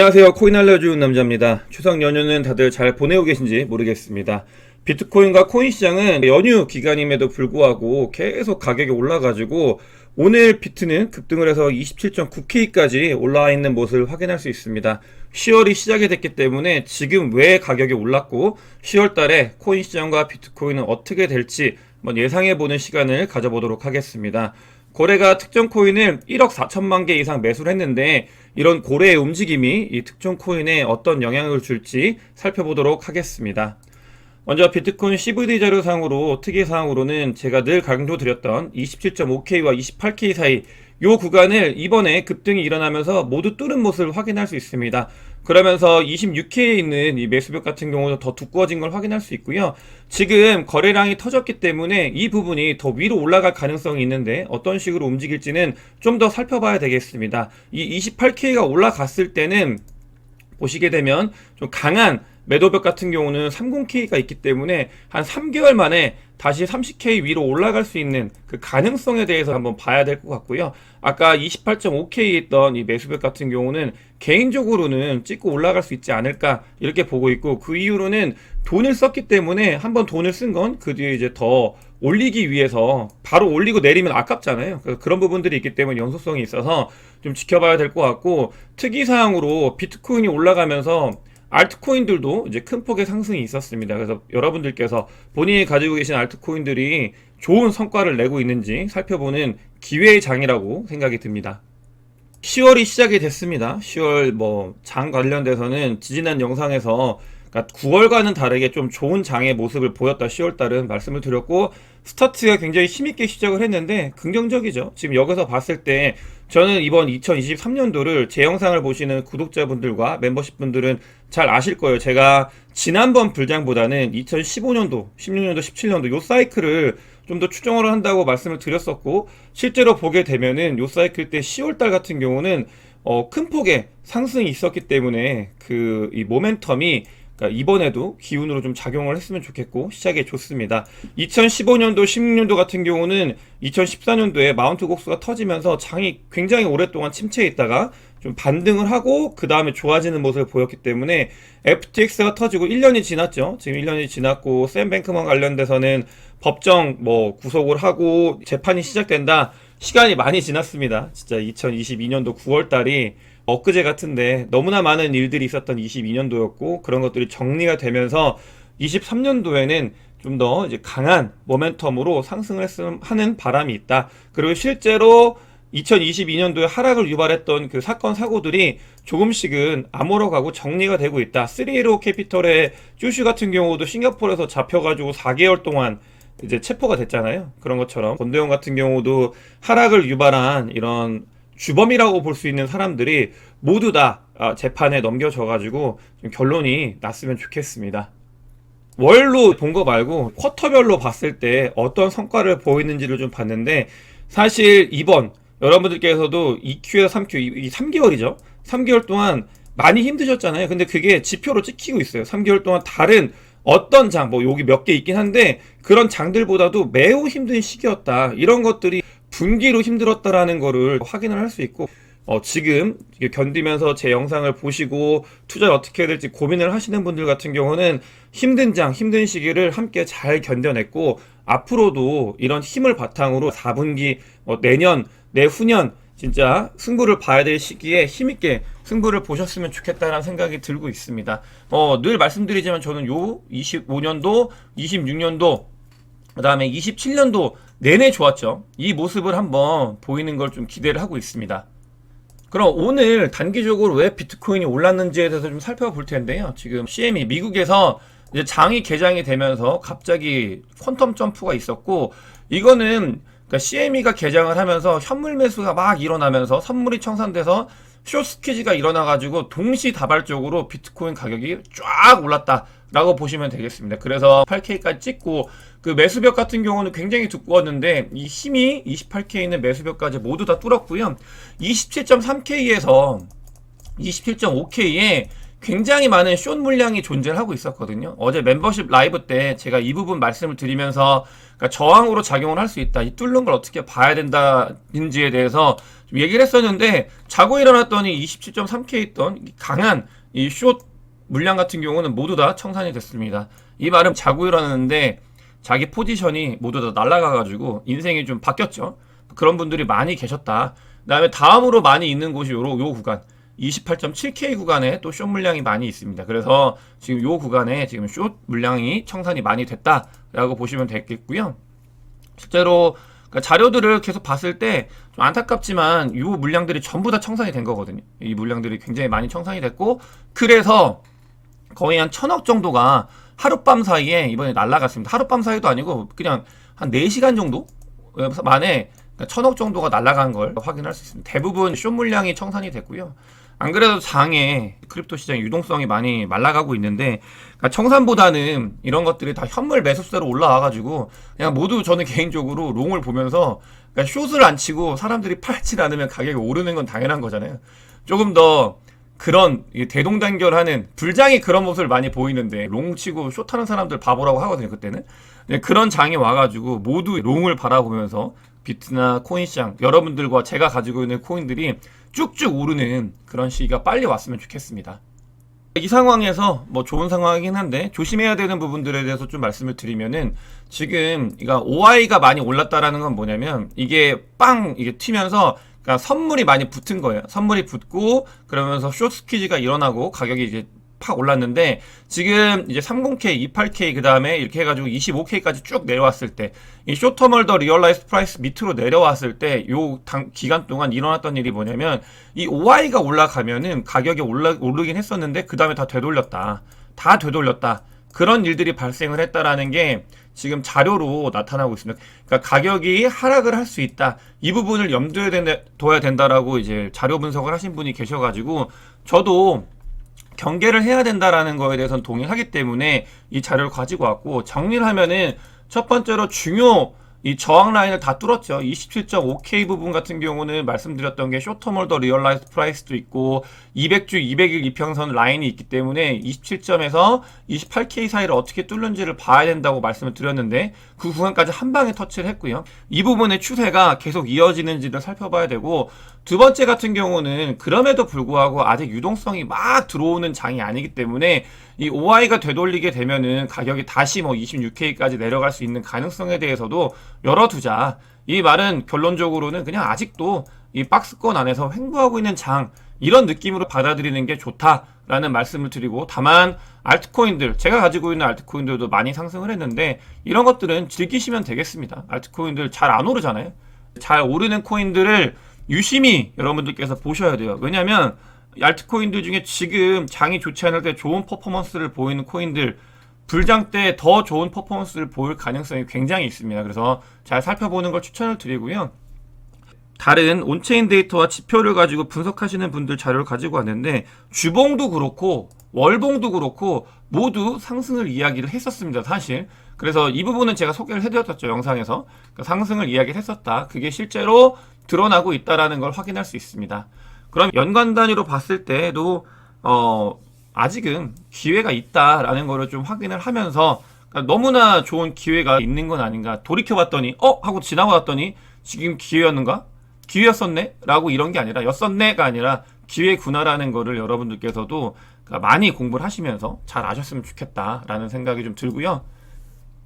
안녕하세요. 코인 알려주는 남자입니다. 추석 연휴는 다들 잘 보내고 계신지 모르겠습니다. 비트코인과 코인 시장은 연휴 기간임에도 불구하고 계속 가격이 올라가지고 오늘 비트는 급등을 해서 27.9K까지 올라와 있는 모습을 확인할 수 있습니다. 10월이 시작이 됐기 때문에 지금 왜 가격이 올랐고 10월 달에 코인 시장과 비트코인은 어떻게 될지 한번 예상해보는 시간을 가져보도록 하겠습니다. 거래가 특정 코인을 1억 4천만 개 이상 매수를 했는데 이런 고래의 움직임이 이 특정 코인에 어떤 영향을 줄지 살펴보도록 하겠습니다. 먼저 비트코인 CVD 자료상으로 특이사항으로는 제가 늘 강조드렸던 27.5K와 28K 사이 이 구간을 이번에 급등이 일어나면서 모두 뚫은 모습을 확인할 수 있습니다. 그러면서 26K에 있는 이 매수벽 같은 경우도 더 두꺼워진 걸 확인할 수 있고요. 지금 거래량이 터졌기 때문에 이 부분이 더 위로 올라갈 가능성이 있는데 어떤 식으로 움직일지는 좀 더 살펴봐야 되겠습니다. 이 28K가 올라갔을 때는 보시게 되면 좀 강한 매도벽 같은 경우는 30K가 있기 때문에 한 3개월 만에 다시 30K 위로 올라갈 수 있는 그 가능성에 대해서 한번 봐야 될 것 같고요. 아까 28.5K에 있던 이 매수벽 같은 경우는 개인적으로는 찍고 올라갈 수 있지 않을까 이렇게 보고 있고, 그 이후로는 돈을 썼기 때문에 한번 돈을 쓴 건 그 뒤에 이제 더 올리기 위해서 바로 올리고 내리면 아깝잖아요. 그래서 그런 부분들이 있기 때문에 연속성이 있어서 좀 지켜봐야 될 것 같고, 특이사항으로 비트코인이 올라가면서 알트코인들도 이제 큰 폭의 상승이 있었습니다. 그래서 여러분들께서 본인이 가지고 계신 알트코인들이 좋은 성과를 내고 있는지 살펴보는 기회의 장이라고 생각이 듭니다. 10월이 시작이 됐습니다. 10월 장 관련돼서는 지지난 영상에서 그러니까 9월과는 다르게 좀 좋은 장의 모습을 보였다 10월달은 말씀을 드렸고, 스타트가 굉장히 힘있게 시작을 했는데 긍정적이죠. 지금 여기서 봤을 때 저는 이번 2023년도를 제 영상을 보시는 구독자분들과 멤버십 분들은 잘 아실 거예요. 제가 지난번 불장보다는 2015년도, 16년도, 17년도 요 사이클을 좀 더 추정을 한다고 말씀을 드렸었고, 실제로 보게 되면은 요 사이클 때 10월달 같은 경우는 큰 폭의 상승이 있었기 때문에 이 모멘텀이 그러니까 이번에도 기운으로 좀 작용을 했으면 좋겠고 시작이 좋습니다. 2015년도, 16년도 같은 경우는 2014년도에 마운트 곡수가 터지면서 장이 굉장히 오랫동안 침체해 있다가 좀 반등을 하고 그 다음에 좋아지는 모습을 보였기 때문에 FTX가 터지고 1년이 지났죠. 지금 1년이 지났고 샘 뱅크먼 관련돼서는 법정 구속을 하고 재판이 시작된다. 시간이 많이 지났습니다. 진짜 2022년도 9월달이 엊그제 같은데 너무나 많은 일들이 있었던 22년도였고, 그런 것들이 정리가 되면서 23년도에는 좀 더 이제 강한 모멘텀으로 상승을 하는 바람이 있다. 그리고 실제로 2022년도에 하락을 유발했던 그 사건 사고들이 조금씩은 암호화가고 정리가 되고 있다. 315 캐피털의 쭈슈 같은 경우도 싱가포르에서 잡혀가지고 4개월 동안 이제 체포가 됐잖아요. 그런 것처럼 권도영 같은 경우도 하락을 유발한 이런 주범이라고 볼 수 있는 사람들이 모두 다 재판에 넘겨져가지고 좀 결론이 났으면 좋겠습니다. 월로 본 거 말고 쿼터별로 봤을 때 어떤 성과를 보이는지를 좀 봤는데, 사실 이번 여러분들께서도 2Q에서 3Q, 이 3개월이죠. 3개월 동안 많이 힘드셨잖아요. 근데 그게 지표로 찍히고 있어요. 3개월 동안 다른 어떤 장, 여기 몇 개 있긴 한데 그런 장들보다도 매우 힘든 시기였다. 이런 것들이 분기로 힘들었다라는 거를 확인을 할 수 있고, 지금 견디면서 제 영상을 보시고 투자를 어떻게 해야 될지 고민을 하시는 분들 같은 경우는 힘든 장, 힘든 시기를 함께 잘 견뎌냈고, 앞으로도 이런 힘을 바탕으로 4분기, 내년, 내후년 진짜 승부를 봐야 될 시기에 힘있게 승부를 보셨으면 좋겠다는 생각이 들고 있습니다. 늘 말씀드리지만 저는 요 25년도, 26년도, 그 다음에 27년도 내내 좋았죠. 이 모습을 한번 보이는 걸 좀 기대를 하고 있습니다. 그럼 오늘 단기적으로 왜 비트코인이 올랐는지에 대해서 좀 살펴볼 텐데요. 지금 CME 미국에서 이제 장이 개장이 되면서 갑자기 퀀텀 점프가 있었고, 이거는 그러니까 CME가 개장을 하면서 현물 매수가 막 일어나면서 선물이 청산돼서 숏 스퀴즈가 일어나가지고 동시다발적으로 비트코인 가격이 쫙 올랐다라고 보시면 되겠습니다. 그래서 8K까지 찍고, 그 매수벽 같은 경우는 굉장히 두꺼웠는데 이 힘이 28K에 있는 매수벽까지 모두 다 뚫었고요. 27.3K에서 27.5K에 굉장히 많은 숏 물량이 존재를 하고 있었거든요. 어제 멤버십 라이브 때 제가 이 부분 말씀을 드리면서 그러니까 저항으로 작용을 할 수 있다. 이 뚫는 걸 어떻게 봐야 된다는지에 대해서 좀 얘기를 했었는데 자고 일어났더니 27.3K 있던 강한 이 숏 물량 같은 경우는 모두 다 청산이 됐습니다. 이 말은 자고 일어났는데 자기 포지션이 모두 다 날아가가지고 인생이 좀 바뀌었죠. 그런 분들이 많이 계셨다. 그 다음에 다음으로 많이 있는 곳이 요 구간 28.7K 구간에 또 숏 물량이 많이 있습니다. 그래서 지금 요 구간에 지금 숏 물량이 청산이 많이 됐다라고 보시면 되겠고요. 실제로 그러니까 자료들을 계속 봤을 때 좀 안타깝지만 요 물량들이 전부 다 청산이 된 거거든요. 이 물량들이 굉장히 많이 청산이 됐고 그래서 거의 한 1000억 정도가 하룻밤 사이에 이번에 날라갔습니다. 하룻밤 사이도 아니고 그냥 한 4시간 정도 만에 1000억 정도가 날아간 걸 확인할 수 있습니다. 대부분 숏 물량이 청산이 됐고요. 안 그래도 장에 크립토 시장 유동성이 많이 말라가고 있는데 그러니까 청산보다는 이런 것들이 다 현물 매수세로 올라와가지고 그냥 모두 저는 개인적으로 롱을 보면서 그러니까 숏을 안 치고 사람들이 팔지 않으면 가격이 오르는 건 당연한 거잖아요. 조금 더 그런 대동단결하는 불장이 그런 모습을 많이 보이는데 롱 치고 숏하는 사람들 바보라고 하거든요. 그때는 그런 장이 와가지고 모두 롱을 바라보면서 비트나 코인 시장 여러분들과 제가 가지고 있는 코인들이 쭉쭉 오르는 그런 시기가 빨리 왔으면 좋겠습니다. 이 상황에서 뭐 좋은 상황이긴 한데 조심해야 되는 부분들에 대해서 좀 말씀을 드리면은 지금 그러니까 OI가 많이 올랐다라는 건 뭐냐면 이게 빵 이게 튀면서 그러니까 선물이 많이 붙은 거예요. 선물이 붙고 그러면서 숏 스퀴즈가 일어나고 가격이 이제 팍 올랐는데 지금 이제 30K, 28K 그 다음에 이렇게 해가지고 25K까지 쭉 내려왔을 때 이 쇼터멀 더 리얼라이즈 프라이스 밑으로 내려왔을 때 요 기간 동안 일어났던 일이 뭐냐면 이 OI가 올라가면은 가격이 오르긴 했었는데 그 다음에 다 되돌렸다. 그런 일들이 발생을 했다라는 게 지금 자료로 나타나고 있습니다. 그러니까 가격이 하락을 할 수 있다. 이 부분을 염두에 둬야 된다라고 이제 자료 분석을 하신 분이 계셔가지고 저도 경계를 해야 된다라는 거에 대해서는 동의하기 때문에 이 자료를 가지고 왔고 정리를 하면은 첫 번째로 중요 이 저항 라인을 다 뚫었죠. 27.5K 부분 같은 경우는 말씀드렸던 게 쇼터멀 더 리얼라이즈 프라이스도 있고 200주 200일 이평선 라인이 있기 때문에 27점에서 28K 사이를 어떻게 뚫는지를 봐야 된다고 말씀을 드렸는데 그 구간까지 한 방에 터치를 했고요. 이 부분의 추세가 계속 이어지는지를 살펴봐야 되고 두 번째 같은 경우는 그럼에도 불구하고 아직 유동성이 막 들어오는 장이 아니기 때문에 이 OI가 되돌리게 되면은 가격이 다시 뭐 26K까지 내려갈 수 있는 가능성에 대해서도 열어두자. 이 말은 결론적으로는 그냥 아직도 이 박스권 안에서 횡보하고 있는 장 이런 느낌으로 받아들이는 게 좋다라는 말씀을 드리고 다만 알트코인들 제가 가지고 있는 알트코인들도 많이 상승을 했는데 이런 것들은 즐기시면 되겠습니다. 알트코인들 잘 안 오르잖아요. 잘 오르는 코인들을 유심히 여러분들께서 보셔야 돼요. 왜냐면 알트코인들 중에 지금 장이 좋지 않을 때 좋은 퍼포먼스를 보이는 코인들 불장 때 더 좋은 퍼포먼스를 보일 가능성이 굉장히 있습니다. 그래서 잘 살펴보는 걸 추천을 드리고요. 다른 온체인 데이터와 지표를 가지고 분석하시는 분들 자료를 가지고 왔는데 주봉도 그렇고 월봉도 그렇고 모두 상승을 이야기를 했었습니다. 사실 그래서 이 부분은 제가 소개를 해드렸었죠. 영상에서 그러니까 상승을 이야기를 했었다. 그게 실제로 드러나고 있다는 걸 확인할 수 있습니다. 그럼 연간 단위로 봤을 때도 아직은 기회가 있다라는 거를 좀 확인을 하면서 그러니까 너무나 좋은 기회가 있는 건 아닌가. 돌이켜봤더니 하고 지나고 났더니 지금 기회였는가? 기회였었네? 라고 이런 게 아니라 였었네가 아니라 기회구나라는 거를 여러분들께서도 많이 공부를 하시면서 잘 아셨으면 좋겠다라는 생각이 좀 들고요.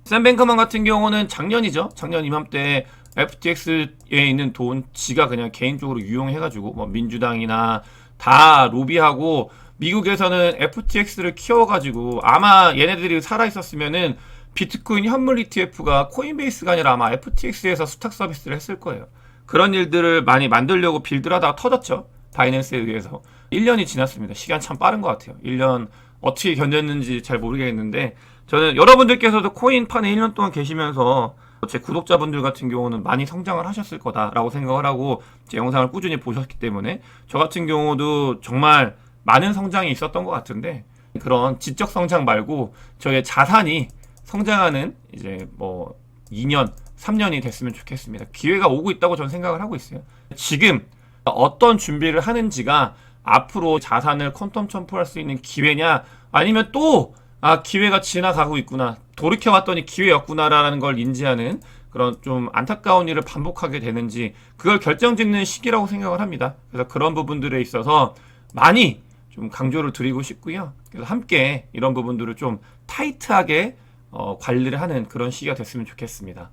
샘 뱅크먼 같은 경우는 작년이죠. 작년 이맘때 FTX에 있는 돈 지가 그냥 개인적으로 유용해가지고 뭐 민주당이나 다 로비하고 미국에서는 FTX를 키워가지고 아마 얘네들이 살아있었으면은 비트코인 현물 ETF가 코인베이스가 아니라 아마 FTX에서 수탁 서비스를 했을 거예요. 그런 일들을 많이 만들려고 빌드를 하다가 터졌죠. 바이낸스에 의해서. 1년이 지났습니다. 시간 참 빠른 것 같아요. 1년 어떻게 견뎠는지 잘 모르겠는데 저는 여러분들께서도 코인판에 1년 동안 계시면서 제 구독자분들 같은 경우는 많이 성장을 하셨을 거다라고 생각을 하고 제 영상을 꾸준히 보셨기 때문에 저 같은 경우도 정말 많은 성장이 있었던 것 같은데 그런 지적 성장 말고 저의 자산이 성장하는 이제 뭐 2년, 3년이 됐으면 좋겠습니다. 기회가 오고 있다고 저는 생각을 하고 있어요. 지금 어떤 준비를 하는지가 앞으로 자산을 퀀텀 점프할 수 있는 기회냐, 아니면 또 기회가 지나가고 있구나, 돌이켜봤더니 기회였구나라는 걸 인지하는 그런 좀 안타까운 일을 반복하게 되는지, 그걸 결정짓는 시기라고 생각을 합니다. 그래서 그런 부분들에 있어서 많이 좀 강조를 드리고 싶고요. 그래서 함께 이런 부분들을 좀 타이트하게 관리를 하는 그런 시기가 됐으면 좋겠습니다.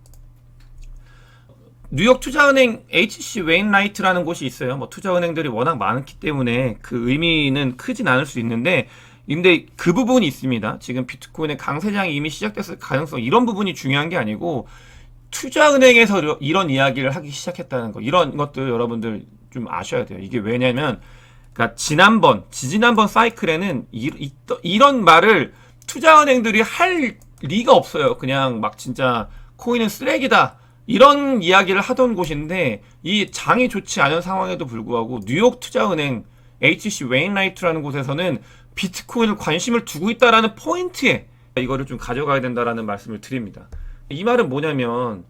뉴욕 투자은행 HC 웨인라이트라는 곳이 있어요. 뭐 투자은행들이 워낙 많기 때문에 그 의미는 크진 않을 수 있는데, 근데 그 부분이 있습니다. 지금 비트코인의 강세장이 이미 시작됐을 가능성, 이런 부분이 중요한 게 아니고 투자은행에서 이런 이야기를 하기 시작했다는 거, 이런 것들 여러분들 좀 아셔야 돼요. 이게 왜냐면, 그러니까 지지난번 사이클에는 이런 말을 투자은행들이 할 리가 없어요. 그냥 막 진짜 코인은 쓰레기다, 이런 이야기를 하던 곳인데, 이 장이 좋지 않은 상황에도 불구하고 뉴욕 투자은행 HC 웨인라이트라는 곳에서는 비트코인을 관심을 두고 있다라는 포인트에 이거를 좀 가져가야 된다라는 말씀을 드립니다. 이 말은 뭐냐면,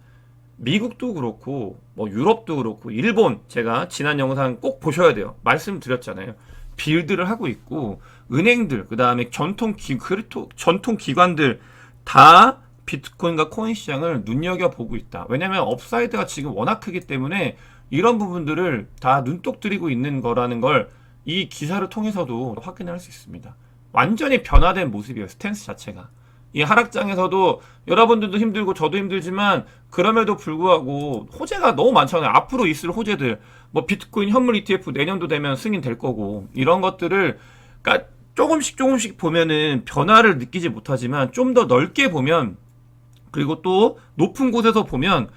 미국도 그렇고 뭐 유럽도 그렇고 일본, 제가 지난 영상 꼭 보셔야 돼요. 말씀드렸잖아요. 빌드를 하고 있고 은행들, 그 다음에 전통 기관들 다 비트코인과 코인 시장을 눈여겨보고 있다. 왜냐면 업사이드가 지금 워낙 크기 때문에 이런 부분들을 다 눈독 들이고 있는 거라는 걸 이 기사를 통해서도 확인을 할 수 있습니다. 완전히 변화된 모습이에요. 스탠스 자체가. 이 하락장에서도 여러분들도 힘들고 저도 힘들지만, 그럼에도 불구하고 호재가 너무 많잖아요. 앞으로 있을 호재들, 뭐 비트코인 현물 ETF 내년도 되면 승인될 거고, 이런 것들을 그러니까 조금씩 보면은 변화를 느끼지 못하지만 좀 더 넓게 보면, 그리고 또 높은 곳에서 보면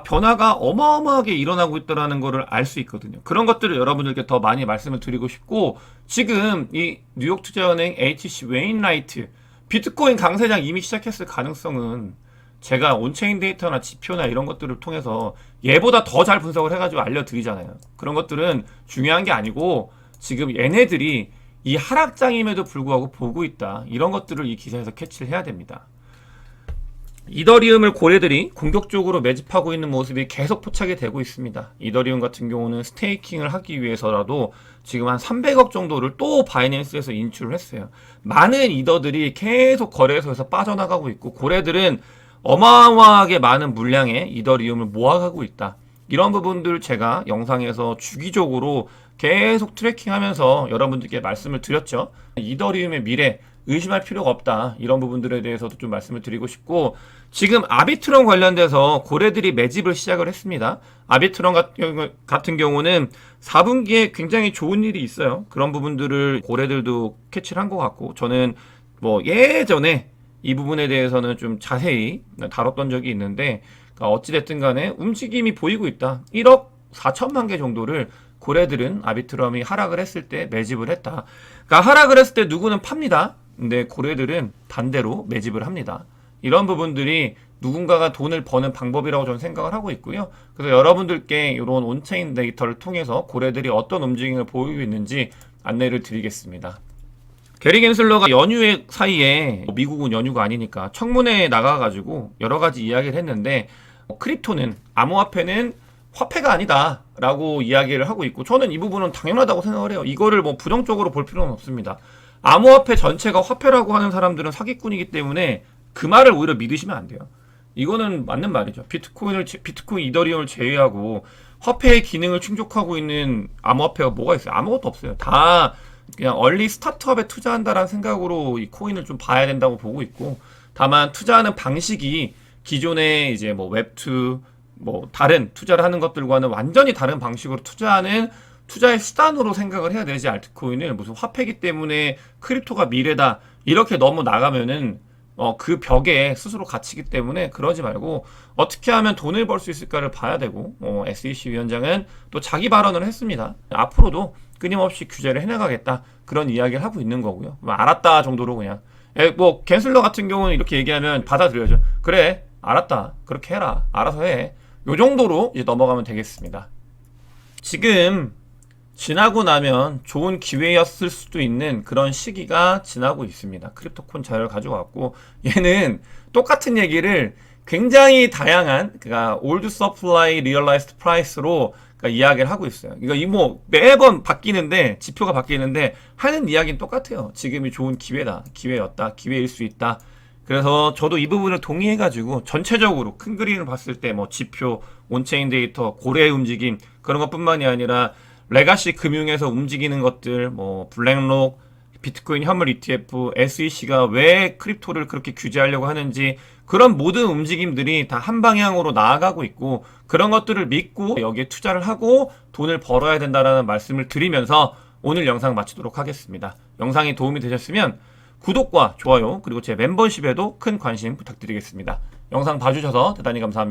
변화가 어마어마하게 일어나고 있다는 거를 알 수 있거든요. 그런 것들을 여러분들께 더 많이 말씀을 드리고 싶고, 지금 이 뉴욕 투자은행 HC 웨인라이트 비트코인 강세장 이미 시작했을 가능성은 제가 온체인 데이터나 지표나 이런 것들을 통해서 얘보다 더 잘 분석을 해가지고 알려드리잖아요. 그런 것들은 중요한 게 아니고, 지금 얘네들이 이 하락장임에도 불구하고 보고 있다, 이런 것들을 이 기사에서 캐치를 해야 됩니다. 이더리움을 고래들이 공격적으로 매집하고 있는 모습이 계속 포착이 되고 있습니다. 이더리움 같은 경우는 스테이킹을 하기 위해서라도 지금 한 300억 정도를 또 바이낸스에서 인출을 했어요. 많은 이더들이 계속 거래소에서 빠져나가고 있고, 고래들은 어마어마하게 많은 물량의 이더리움을 모아가고 있다. 이런 부분들 제가 영상에서 주기적으로 계속 트래킹하면서 여러분들께 말씀을 드렸죠. 이더리움의 미래 의심할 필요가 없다, 이런 부분들에 대해서도 좀 말씀을 드리고 싶고, 지금 아비트론 관련돼서 고래들이 매집을 시작을 했습니다. 아비트론 같은 경우는 4분기에 굉장히 좋은 일이 있어요. 그런 부분들을 고래들도 캐치를 한 것 같고, 저는 뭐 예전에 이 부분에 대해서는 좀 자세히 다뤘던 적이 있는데, 어찌됐든 간에 움직임이 보이고 있다. 1억 4천만 개 정도를 고래들은 아비트럼이 하락을 했을 때 매집을 했다. 그러니까 하락을 했을 때 누구는 팝니다. 근데 고래들은 반대로 매집을 합니다. 이런 부분들이 누군가가 돈을 버는 방법이라고 저는 생각을 하고 있고요. 그래서 여러분들께 이런 온체인 데이터를 통해서 고래들이 어떤 움직임을 보이고 있는지 안내를 드리겠습니다. 게리 겐슬러가 연휴 사이에, 미국은 연휴가 아니니까 청문회에 나가가지고 여러 가지 이야기를 했는데, 크립토는, 암호화폐는 화폐가 아니다 라고 이야기를 하고 있고, 저는 이 부분은 당연하다고 생각을 해요. 이거를 뭐 부정적으로 볼 필요는 없습니다. 암호화폐 전체가 화폐라고 하는 사람들은 사기꾼이기 때문에 그 말을 오히려 믿으시면 안 돼요. 이거는 맞는 말이죠. 비트코인, 이더리움을 제외하고 화폐의 기능을 충족하고 있는 암호화폐가 뭐가 있어요? 아무것도 없어요. 다 그냥 얼리 스타트업에 투자한다라는 생각으로 이 코인을 좀 봐야 된다고 보고 있고, 다만 투자하는 방식이 기존의 이제 뭐 웹2, 뭐 다른 투자를 하는 것들과는 완전히 다른 방식으로 투자하는 투자의 수단으로 생각을 해야 되지, 알트코인을 무슨 화폐기 때문에 크립토가 미래다 이렇게 너무 나가면은 그 벽에 스스로 갇히기 때문에 그러지 말고 어떻게 하면 돈을 벌 수 있을까를 봐야 되고, SEC 위원장은 또 자기 발언을 했습니다. 앞으로도 끊임없이 규제를 해나가겠다, 그런 이야기를 하고 있는 거고요. 알았다 정도로 그냥, 뭐 겐슬러 같은 경우는 이렇게 얘기하면 받아들여야죠. 그래, 알았다, 그렇게 해라, 알아서 해, 요 정도로 이제 넘어가면 되겠습니다. 지금 지나고 나면 좋은 기회였을 수도 있는 그런 시기가 지나고 있습니다. 크립토콘 자료를 가져왔고, 얘는 똑같은 얘기를 굉장히 다양한, 그러니까 올드 서플라이 리얼라이스드 프라이스로 이야기를 하고 있어요. 이거 뭐 매번 바뀌는데 지표가 바뀌는데 하는 이야기는 똑같아요. 지금이 좋은 기회였다, 기회일 수 있다. 그래서 저도 이 부분을 동의해가지고 전체적으로 큰 그림을 봤을 때 뭐 지표, 온체인 데이터, 고래 움직임 그런 것뿐만이 아니라 레가시 금융에서 움직이는 것들, 뭐 블랙록, 비트코인 현물 ETF, SEC가 왜 크립토를 그렇게 규제하려고 하는지 그런 모든 움직임들이 다 한 방향으로 나아가고 있고 그런 것들을 믿고 여기에 투자를 하고 돈을 벌어야 된다라는 말씀을 드리면서 오늘 영상 마치도록 하겠습니다. 영상이 도움이 되셨으면 구독과 좋아요 그리고 제 멤버십에도 큰 관심 부탁드리겠습니다. 영상 봐주셔서 대단히 감사합니다.